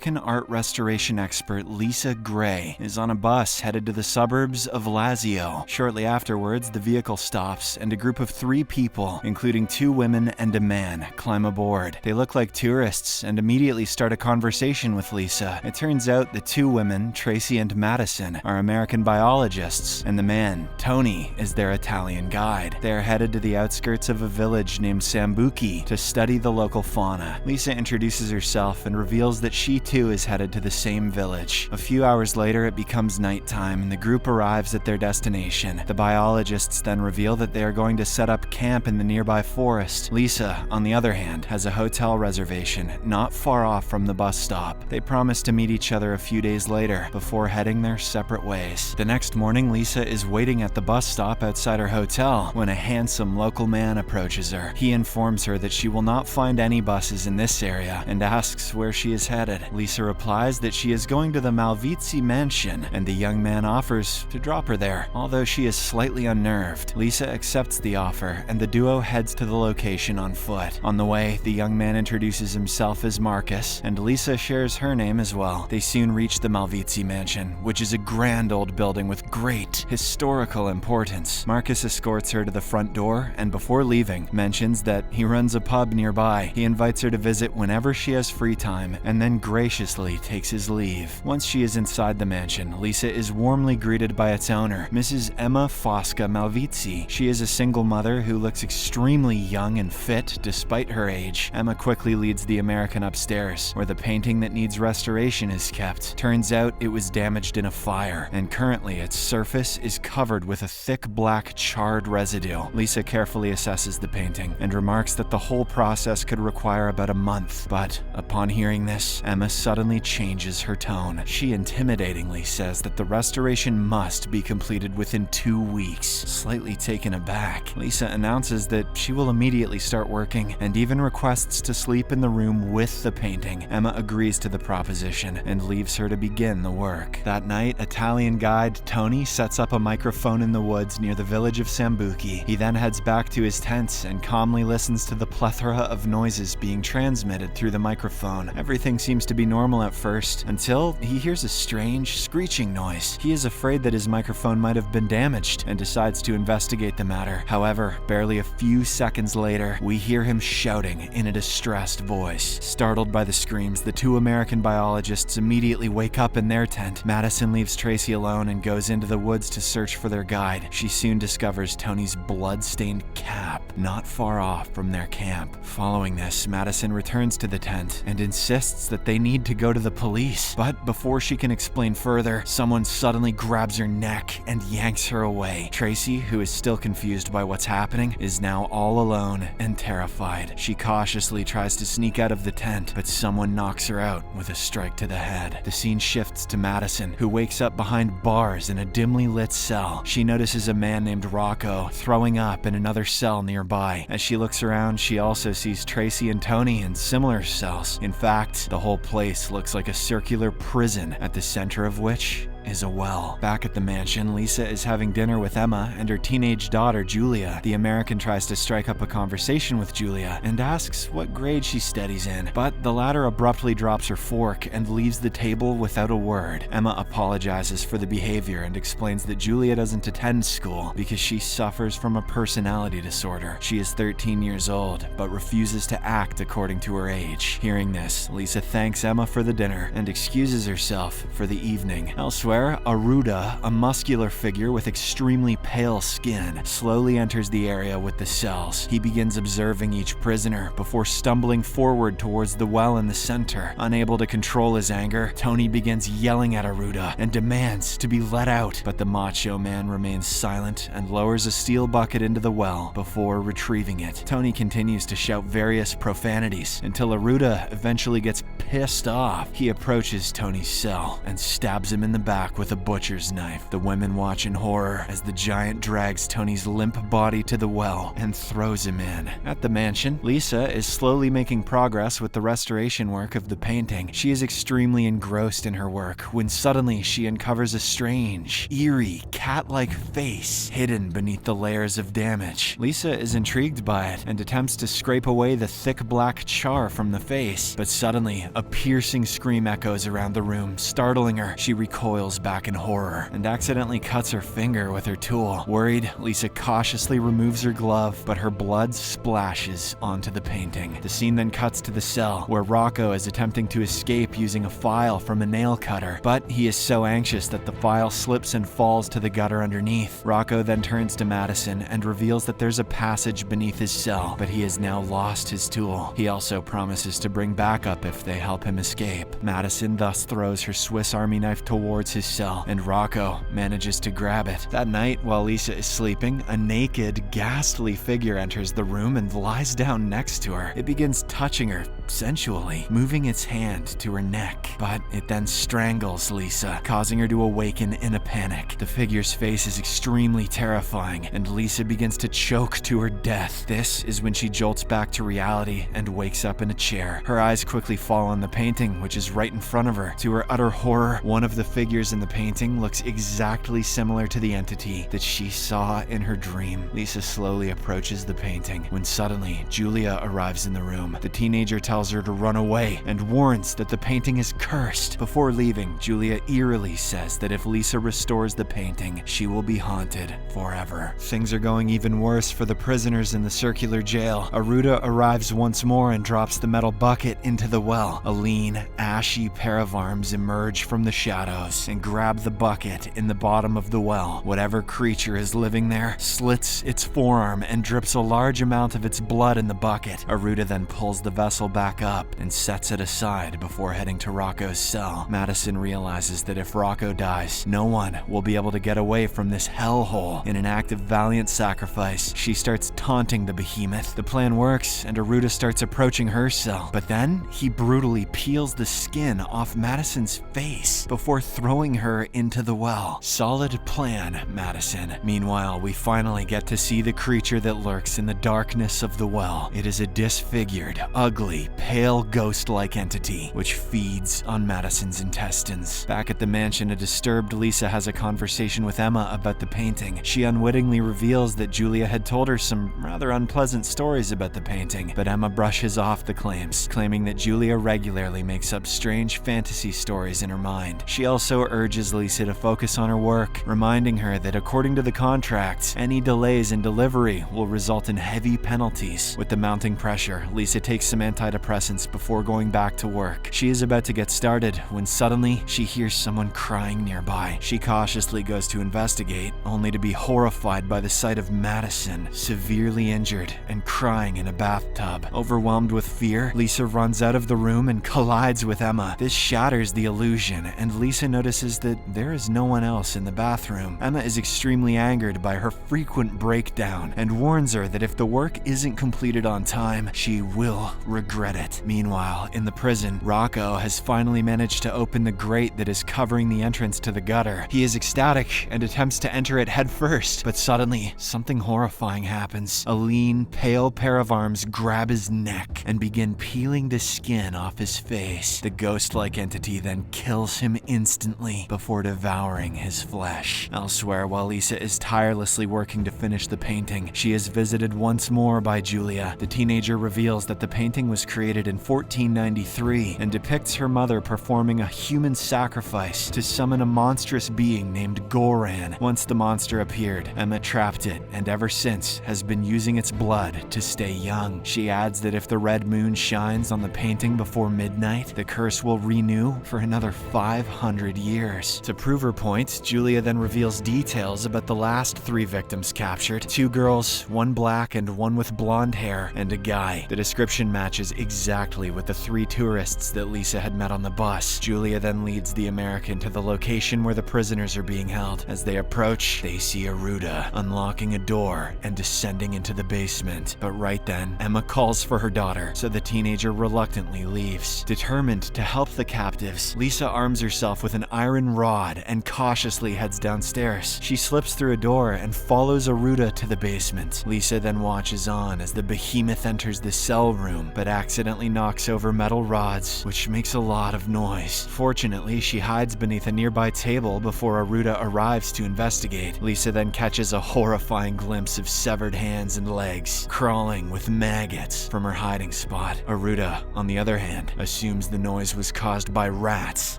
American art restoration expert Lisa Gray is on a bus headed to the suburbs of Lazio. Shortly afterwards, the vehicle stops and a group of 3 people, including 2 women and a man, climb aboard. They look like tourists and immediately start a conversation with Lisa. It turns out the 2 women, Tracy and Madison, are American biologists, and the man, Toni, is their Italian guide. They are headed to the outskirts of a village named Sambuci to study the local fauna. Lisa introduces herself and reveals that she too is headed to the same village. A few hours later, it becomes nighttime and the group arrives at their destination. The biologists then reveal that they are going to set up camp in the nearby forest. Lisa, on the other hand, has a hotel reservation not far off from the bus stop. They promise to meet each other a few days later before heading their separate ways. The next morning, Lisa is waiting at the bus stop outside her hotel when a handsome local man approaches her. He informs her that she will not find any buses in this area and asks where she is headed. Lisa replies that she is going to the Malvisi mansion, and the young man offers to drop her there. Although she is slightly unnerved, Lisa accepts the offer, and the duo heads to the location on foot. On the way, the young man introduces himself as Marcus, and Lisa shares her name as well. They soon reach the Malvisi mansion, which is a grand old building with great historical importance. Marcus escorts her to the front door, and before leaving, mentions that he runs a pub nearby. He invites her to visit whenever she has free time, and then graciously takes his leave. Once she is inside the mansion, Lisa is warmly greeted by its owner, Mrs. Emma Malvisi. She is a single mother who looks extremely young and fit despite her age. Emma quickly leads the American upstairs, where the painting that needs restoration is kept. Turns out it was damaged in a fire, and currently its surface is covered with a thick black charred residue. Lisa carefully assesses the painting and remarks that the whole process could require about a month. But upon hearing this, Emma suddenly changes her tone. She intimidatingly says that the restoration must be completed within 2 weeks. Slightly taken aback, Lisa announces that she will immediately start working and even requests to sleep in the room with the painting. Emma agrees to the proposition and leaves her to begin the work. That night, Italian guide Toni sets up a microphone in the woods near the village of Sambuci. He then heads back to his tents and calmly listens to the plethora of noises being transmitted through the microphone. Everything seems to be normal at first, until he hears a strange screeching noise. He is afraid that his microphone might have been damaged and decides to investigate the matter. However, barely a few seconds later, we hear him shouting in a distressed voice. Startled by the screams, the 2 American biologists immediately wake up in their tent. Madison leaves Tracy alone and goes into the woods to search for their guide. She soon discovers Toni's blood-stained cap not far off from their camp. Following this, Madison returns to the tent and insists that they need to go to the police. But before she can explain further, someone suddenly grabs her neck and yanks her away. Tracy, who is still confused by what's happening, is now all alone and terrified. She cautiously tries to sneak out of the tent, but someone knocks her out with a strike to the head. The scene shifts to Madison, who wakes up behind bars in a dimly lit cell. She notices a man named Rocco throwing up in another cell nearby. As she looks around, she also sees Tracy and Toni in similar cells. In fact, the whole place looks like a circular prison, at the center of which is a well. Back at the mansion, Lisa is having dinner with Emma and her teenage daughter, Giulia. The American tries to strike up a conversation with Giulia and asks what grade she studies in, but the latter abruptly drops her fork and leaves the table without a word. Emma apologizes for the behavior and explains that Giulia doesn't attend school because she suffers from a personality disorder. She is 13 years old, but refuses to act according to her age. Hearing this, Lisa thanks Emma for the dinner and excuses herself for the evening. Elsewhere, Aruda, a muscular figure with extremely pale skin, slowly enters the area with the cells. He begins observing each prisoner before stumbling forward towards the well in the center. Unable to control his anger, Toni begins yelling at Aruda and demands to be let out, but the macho man remains silent and lowers a steel bucket into the well before retrieving it. Toni continues to shout various profanities until Aruda eventually gets pissed off. He approaches Toni's cell and stabs him in the back back with a butcher's knife. The women watch in horror as the giant drags Toni's limp body to the well and throws him in. At the mansion, Lisa is slowly making progress with the restoration work of the painting. She is extremely engrossed in her work when suddenly she uncovers a strange, eerie, cat-like face hidden beneath the layers of damage. Lisa is intrigued by it and attempts to scrape away the thick black char from the face, but suddenly a piercing scream echoes around the room, startling her. She recoils back in horror and accidentally cuts her finger with her tool. Worried, Lisa cautiously removes her glove, but her blood splashes onto the painting. The scene then cuts to the cell, where Rocco is attempting to escape using a file from a nail cutter, but he is so anxious that the file slips and falls to the gutter underneath. Rocco then turns to Madison and reveals that there's a passage beneath his cell, but he has now lost his tool. He also promises to bring backup if they help him escape. Madison thus throws her Swiss Army knife towards his cell, and Rocco manages to grab it. That night, while Lisa is sleeping, a naked, ghastly figure enters the room and lies down next to her. It begins touching her sensually, moving its hand to her neck, but it then strangles Lisa, causing her to awaken in a panic. The figure's face is extremely terrifying, and Lisa begins to choke to her death. This is when she jolts back to reality and wakes up in a chair. Her eyes quickly fall on the painting, which is right in front of her. To her utter horror, one of the figures in the painting looks exactly similar to the entity that she saw in her dream. Lisa slowly approaches the painting when suddenly Giulia arrives in the room. The teenager tells her to run away and warns that the painting is cursed. Before leaving, Giulia eerily says that if Lisa restores the painting, she will be haunted forever. Things are going even worse for the prisoners in the circular jail. Aruda arrives once more and drops the metal bucket into the well. A lean, ashy pair of arms emerge from the shadows and grab the bucket in the bottom of the well. Whatever creature is living there slits its forearm and drips a large amount of its blood in the bucket. Aruda then pulls the vessel back up and sets it aside before heading to Rocco's cell. Madison realizes that if Rocco dies, no one will be able to get away from this hellhole. In an act of valiant sacrifice, she starts taunting the behemoth. The plan works, and Aruda starts approaching her cell, but then he brutally peels the skin off Madison's face before throwing her into the well. Solid plan, Madison. Meanwhile, we finally get to see the creature that lurks in the darkness of the well. It is a disfigured, ugly, pale ghost-like entity which feeds on Madison's intestines. Back at the mansion, a disturbed Lisa has a conversation with Emma about the painting. She unwittingly reveals that Giulia had told her some rather unpleasant stories about the painting, but Emma brushes off the claims, claiming that Giulia regularly makes up strange fantasy stories in her mind. She also urges Lisa to focus on her work, reminding her that according to the contract, any delays in delivery will result in heavy penalties. With the mounting pressure, Lisa takes some antidepressants before going back to work. She is about to get started when suddenly she hears someone crying nearby. She cautiously goes to investigate, only to be horrified by the sight of Madison, severely injured and crying in a bathtub. Overwhelmed with fear, Lisa runs out of the room and collides with Emma. This shatters the illusion, and Lisa notices that there is no one else in the bathroom. Emma is extremely angered by her frequent breakdown and warns her that if the work isn't completed on time, she will regret it. Meanwhile, in the prison, Rocco has finally managed to open the grate that is covering the entrance to the gutter. He is ecstatic and attempts to enter it head first, but suddenly, something horrifying happens. A lean, pale pair of arms grab his neck and begin peeling the skin off his face. The ghost-like entity then kills him instantly before devouring his flesh. Elsewhere, while Lisa is tirelessly working to finish the painting, she is visited once more by Giulia. The teenager reveals that the painting was created in 1493 and depicts her mother performing a human sacrifice to summon a monstrous being named Guron. Once the monster appeared, Emma trapped it and ever since has been using its blood to stay young. She adds that if the red moon shines on the painting before midnight, the curse will renew for another 500 years. To prove her point, Giulia then reveals details about the last 3 victims captured: 2 girls, 1 black and 1 with blonde hair, and a guy. The description matches exactly with the 3 tourists that Lisa had met on the bus. Giulia then leads the American to the location where the prisoners are being held. As they approach, they see Aruda unlocking a door and descending into the basement. But right then, Emma calls for her daughter, so the teenager reluctantly leaves. Determined to help the captives, Lisa arms herself with an iron iron rod and cautiously heads downstairs. She slips through a door and follows Aruda to the basement. Lisa then watches on as the behemoth enters the cell room, but accidentally knocks over metal rods, which makes a lot of noise. Fortunately, she hides beneath a nearby table before Aruda arrives to investigate. Lisa then catches a horrifying glimpse of severed hands and legs, crawling with maggots from her hiding spot. Aruda, on the other hand, assumes the noise was caused by rats,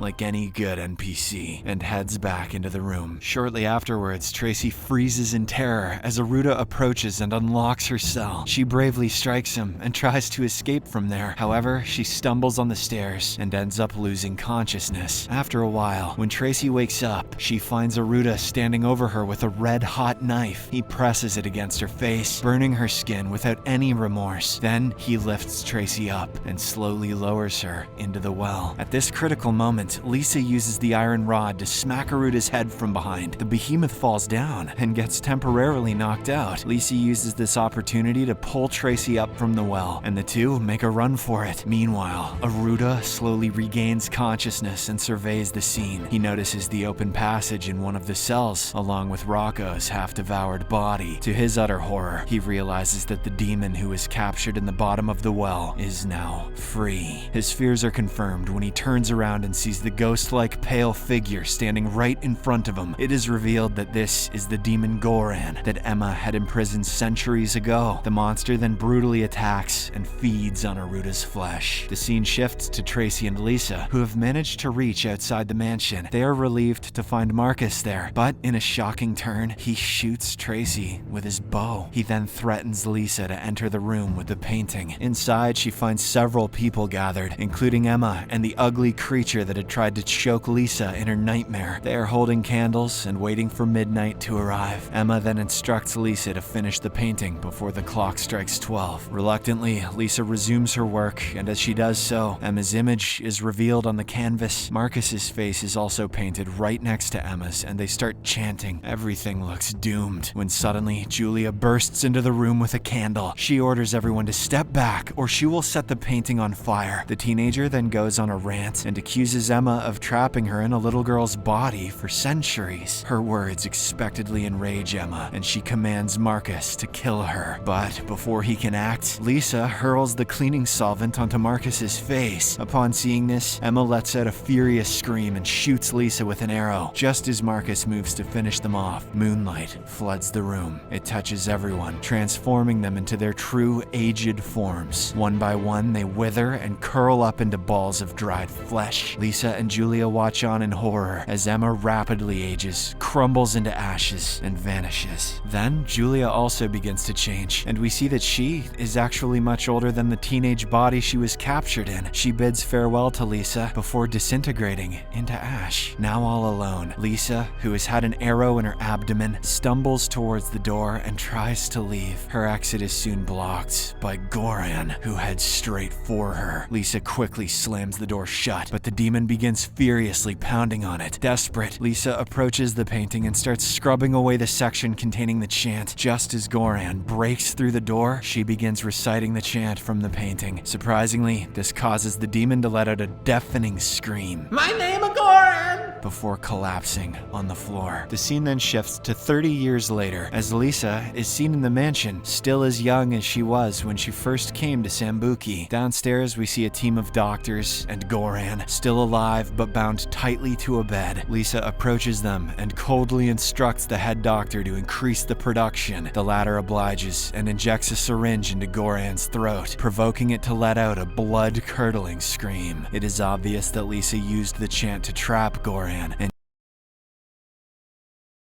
like any good NPC, and heads back into the room. Shortly afterwards, Tracy freezes in terror as Aruda approaches and unlocks her cell. She bravely strikes him and tries to escape from there. However, she stumbles on the stairs and ends up losing consciousness. After a while, when Tracy wakes up, she finds Aruda standing over her with a red-hot knife. He presses it against her face, burning her skin without any remorse. Then he lifts Tracy up and slowly lowers her into the well. At this critical moment, Lisa uses the iron rod to smack Aruda's head from behind. The behemoth falls down and gets temporarily knocked out. Lisa uses this opportunity to pull Tracy up from the well, and the two make a run for it. Meanwhile, Aruda slowly regains consciousness and surveys the scene. He notices the open passage in one of the cells, along with Rocco's half-devoured body. To his utter horror, he realizes that the demon who was captured in the bottom of the well is now free. His fears are confirmed when he turns around and sees the ghost-like pale figure standing right in front of him. It is revealed that this is the demon Guron that Emma had imprisoned centuries ago. The monster then brutally attacks and feeds on Aruda's flesh. The scene shifts to Tracy and Lisa, who have managed to reach outside the mansion. They are relieved to find Marcus there, but in a shocking turn, he shoots Tracy with his bow. He then threatens Lisa to enter the room with the painting. Inside, she finds several people gathered, including Emma and the ugly creature that had tried to choke Lisa in her nightmare. They are holding candles and waiting for midnight to arrive. Emma then instructs Lisa to finish the painting before the clock strikes 12. Reluctantly, Lisa resumes her work, and as she does so, Emma's image is revealed on the canvas. Marcus's face is also painted right next to Emma's, and they start chanting. Everything looks doomed, when suddenly Giulia bursts into the room with a candle. She orders everyone to step back, or she will set the painting on fire. The teenager then goes on a rant and accuses Emma of trapping her in a little girl's body for centuries. Her words expectedly enrage Emma, and she commands Marcus to kill her. But before he can act, Lisa hurls the cleaning solvent onto Marcus's face. Upon seeing this, Emma lets out a furious scream and shoots Lisa with an arrow. Just as Marcus moves to finish them off, moonlight floods the room. It touches everyone, transforming them into their true aged forms. One by one, they wither and curl up into balls of dried flesh. Lisa and Giulia watch on in horror as Emma rapidly ages, crumbles into ashes, and vanishes. Then, Giulia also begins to change, and we see that she is actually much older than the teenage body she was captured in. She bids farewell to Lisa before disintegrating into ash. Now all alone, Lisa, who has had an arrow in her abdomen, stumbles towards the door and tries to leave. Her exit is soon blocked by Guron, who heads straight for her. Lisa quickly slams the door shut, but the demon begins furiously pounding on it. Desperate, Lisa approaches the painting and starts scrubbing away the section containing the chant. Just as Guron breaks through the door, she begins reciting the chant from the painting. Surprisingly, this causes the demon to let out a deafening scream. My name is Guron! Before collapsing on the floor. The scene then shifts to 30 years later, as Lisa is seen in the mansion, still as young as she was when she first came to Sambuci. Downstairs, we see a team of doctors and Guron, still alive but bound tightly to a bed. Lisa approaches them and coldly instructs the head doctor to increase the production. The latter obliges and injects a syringe into Guron's throat, provoking it to let out a blood-curdling scream. It is obvious that Lisa used the chant to trap Guron, and